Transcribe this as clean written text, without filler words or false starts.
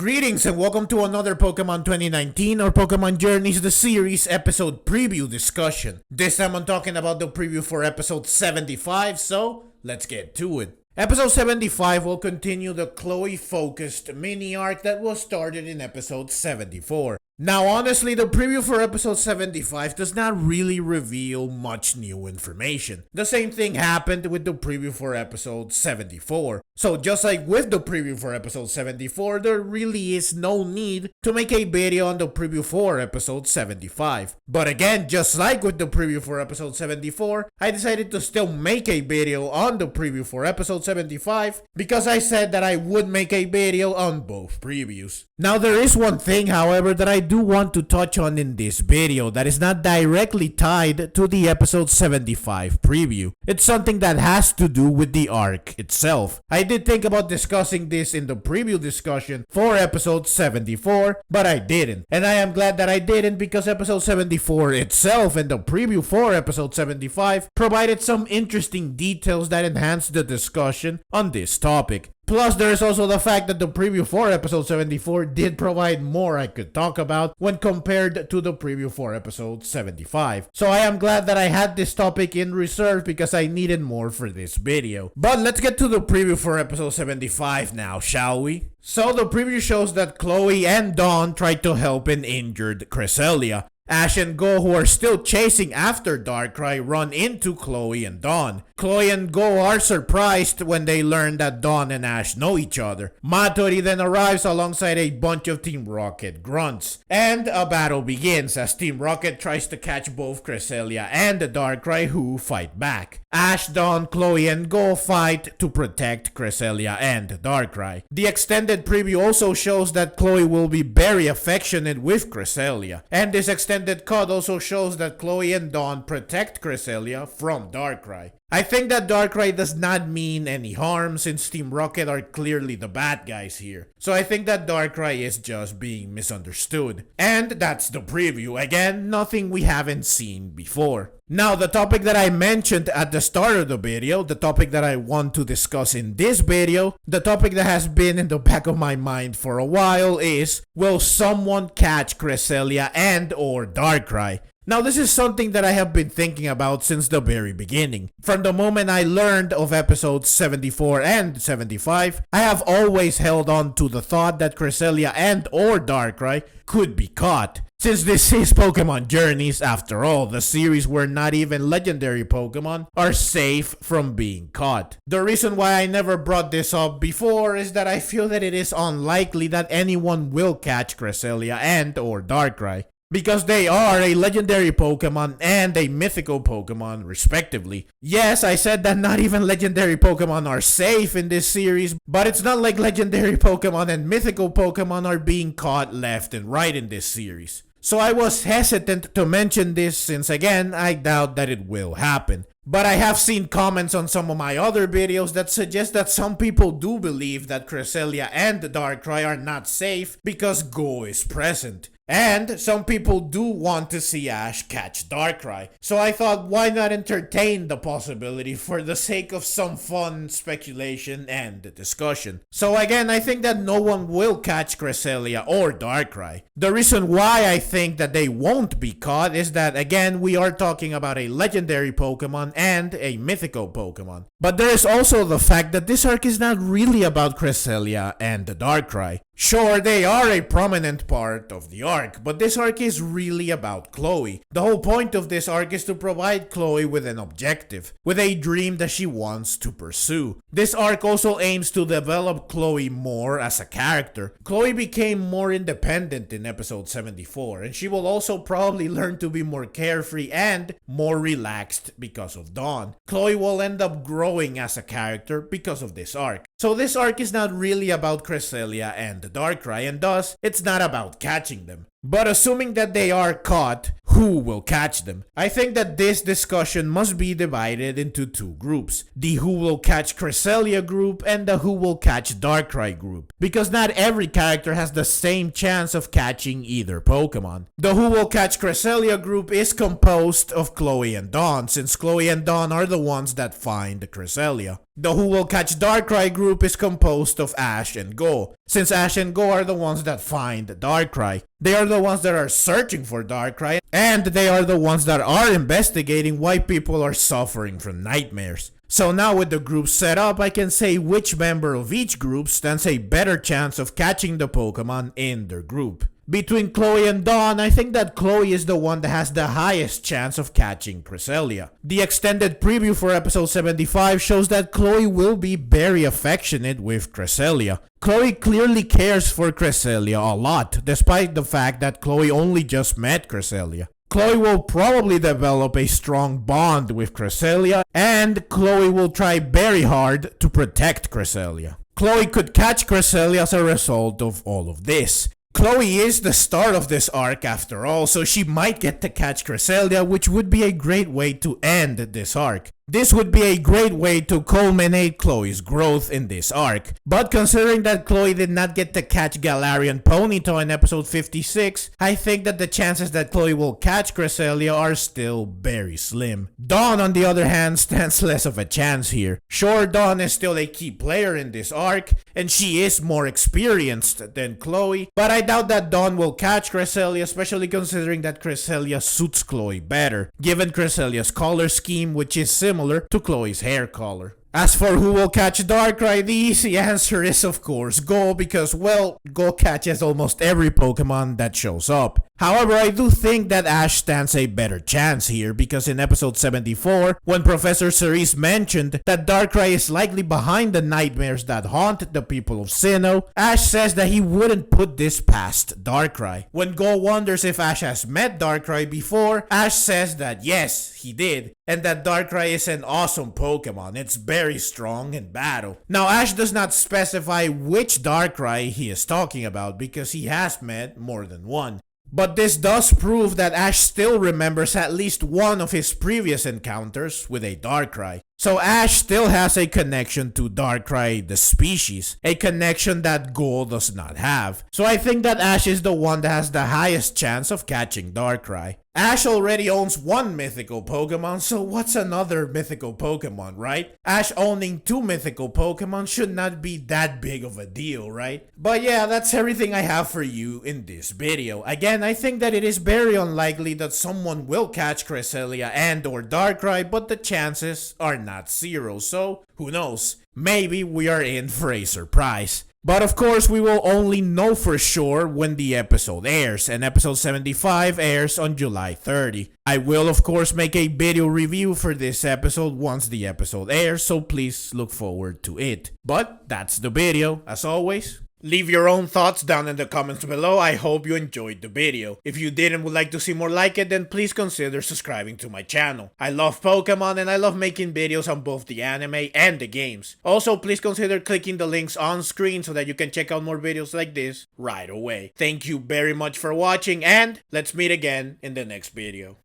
Greetings and welcome to another Pokemon 2019 or Pokemon Journeys the Series episode preview discussion. This time I'm talking about the preview for episode 75, so let's get to it. Episode 75 will continue the Chloe-focused mini-arc that was started in episode 74. Now honestly, the preview for episode 75 does not really reveal much new information. The same thing happened with the preview for episode 74. So just like with the preview for episode 74, there really is no need to make a video on the preview for episode 75. But again, just like with the preview for episode 74, I decided to still make a video on the preview for episode 75 because I said that I would make a video on both previews. Now there is one thing, however, that I do want to touch on in this video that is not directly tied to the episode 75 preview. It's something that has to do with the arc itself. I did think about discussing this in the preview discussion for episode 74, but I didn't. And I am glad that I didn't because episode 74 itself and the preview for episode 75 provided some interesting details that enhanced the discussion on this topic. Plus, there is also the fact that the preview for episode 74 did provide more I could talk about when compared to the preview for episode 75. So I am glad that I had this topic in reserve because I needed more for this video. But let's get to the preview for episode 75 now, shall we? So the preview shows that Chloe and Dawn tried to help an injured Cresselia. Ash and Goh, who are still chasing after Darkrai, run into Chloe and Dawn. Chloe and Goh are surprised when they learn that Dawn and Ash know each other. Matori then arrives alongside a bunch of Team Rokcet grunts. And a battle begins as Team Rokcet tries to catch both Cresselia and Darkrai, who fight back. Ash, Dawn, Chloe, and Goh fight to protect Cresselia and Darkrai. The extended preview also shows that Chloe will be very affectionate with Cresselia. And this extended cut also shows that Chloe and Dawn protect Cresselia from Darkrai. I think that Darkrai does not mean any harm since Team Rokcet are clearly the bad guys here. So I think that Darkrai is just being misunderstood. And that's the preview. Again, nothing we haven't seen before. Now, the topic that I mentioned at the start of the video, the topic that I want to discuss in this video, the topic that has been in the back of my mind for a while is, will someone catch Cresselia and or Darkrai? Now, this is something that I have been thinking about since the very beginning. From the moment I learned of episodes 74 and 75, I have always held on to the thought that Cresselia and or Darkrai could be caught. Since this is Pokemon Journeys, after all, the series where not even legendary Pokemon are safe from being caught. The reason why I never brought this up before is that I feel that it is unlikely that anyone will catch Cresselia and or Darkrai, because they are a legendary Pokemon and a mythical Pokemon respectively. Yes, I said that not even legendary Pokemon are safe in this series, but it's not like legendary Pokemon and mythical Pokemon are being caught left and right in this series. So I was hesitant to mention this since again, I doubt that it will happen. But I have seen comments on some of my other videos that suggest that some people do believe that Cresselia and Darkrai are not safe because Goh is present. And some people do want to see Ash catch Darkrai. So I thought, why not entertain the possibility for the sake of some fun speculation and discussion. So again, I think that no one will catch Cresselia or Darkrai. The reason why I think that they won't be caught is that again, we are talking about a legendary Pokemon and a mythical Pokemon. But there is also the fact that this arc is not really about Cresselia and Darkrai. Sure, they are a prominent part of the arc, but this arc is really about Chloe. The whole point of this arc is to provide Chloe with an objective, with a dream that she wants to pursue. This arc also aims to develop Chloe more as a character. Chloe became more independent in episode 74, and she will also probably learn to be more carefree and more relaxed because of Dawn. Chloe will end up growing as a character because of this arc. So this arc is not really about Cresselia and Darkrai, and thus, it's not about catching them. But assuming that they are caught, who will catch them. I think that this discussion must be divided into two groups. The who will catch Cresselia group and the who will catch Darkrai group. Because not every character has the same chance of catching either Pokemon. The who will catch Cresselia group is composed of Chloe and Dawn, since Chloe and Dawn are the ones that find Cresselia. The who will catch Darkrai group is composed of Ash and Goh, since Ash and Goh are the ones that find Darkrai. They are the ones that are searching for Darkrai, and they are the ones that are investigating why people are suffering from nightmares. So now with the group set up, I can say which member of each group stands a better chance of catching the Pokemon in their group. Between Chloe and Dawn, I think that Chloe is the one that has the highest chance of catching Cresselia. The extended preview for episode 75 shows that Chloe will be very affectionate with Cresselia. Chloe clearly cares for Cresselia a lot, despite the fact that Chloe only just met Cresselia. Chloe will probably develop a strong bond with Cresselia, and Chloe will try very hard to protect Cresselia. Chloe could catch Cresselia as a result of all of this. Chloe is the start of this arc after all, so she might get to catch Cresselia, which would be a great way to end this arc. This would be a great way to culminate Chloe's growth in this arc. But considering that Chloe did not get to catch Galarian Ponyta in episode 56, I think that the chances that Chloe will catch Cresselia are still very slim. Dawn, on the other hand, stands less of a chance here. Sure, Dawn is still a key player in this arc, and she is more experienced than Chloe, but I doubt that Dawn will catch Cresselia, especially considering that Cresselia suits Chloe better, given Cresselia's color scheme, which is similar to Chloe's hair color. As for who will catch Darkrai, the easy answer is of course Goh, because well, Goh catches almost every Pokemon that shows up. However, I do think that Ash stands a better chance here, because in episode 74, when Professor Cerise mentioned that Darkrai is likely behind the nightmares that haunt the people of Sinnoh, Ash says that he wouldn't put this past Darkrai. When Goh wonders if Ash has met Darkrai before, Ash says that yes, he did, and that Darkrai is an awesome Pokemon. It's very strong in battle. Now, Ash does not specify which Darkrai he is talking about, because he has met more than one. But this does prove that Ash still remembers at least one of his previous encounters with a Darkrai. So Ash still has a connection to Darkrai the species, a connection that Goh does not have. So I think that Ash is the one that has the highest chance of catching Darkrai. Ash already owns one mythical Pokemon, so what's another mythical Pokemon, right? Ash owning two mythical Pokemon should not be that big of a deal, right? But yeah, that's everything I have for you in this video. Again, I think that it is very unlikely that someone will catch Cresselia and or Darkrai, but the chances are not zero, so who knows? Maybe we are in for a surprise. But of course, we will only know for sure when the episode airs, and episode 75 airs on July 30. I will of course make a video review for this episode once the episode airs, so please look forward to it. But that's the video. As always, leave your own thoughts down in the comments below. I hope you enjoyed the video. If you did and would like to see more like it, then please consider subscribing to my channel. I love Pokemon and I love making videos on both the anime and the games. Also, please consider clicking the links on screen so that you can check out more videos like this right away. Thank you very much for watching, and let's meet again in the next video.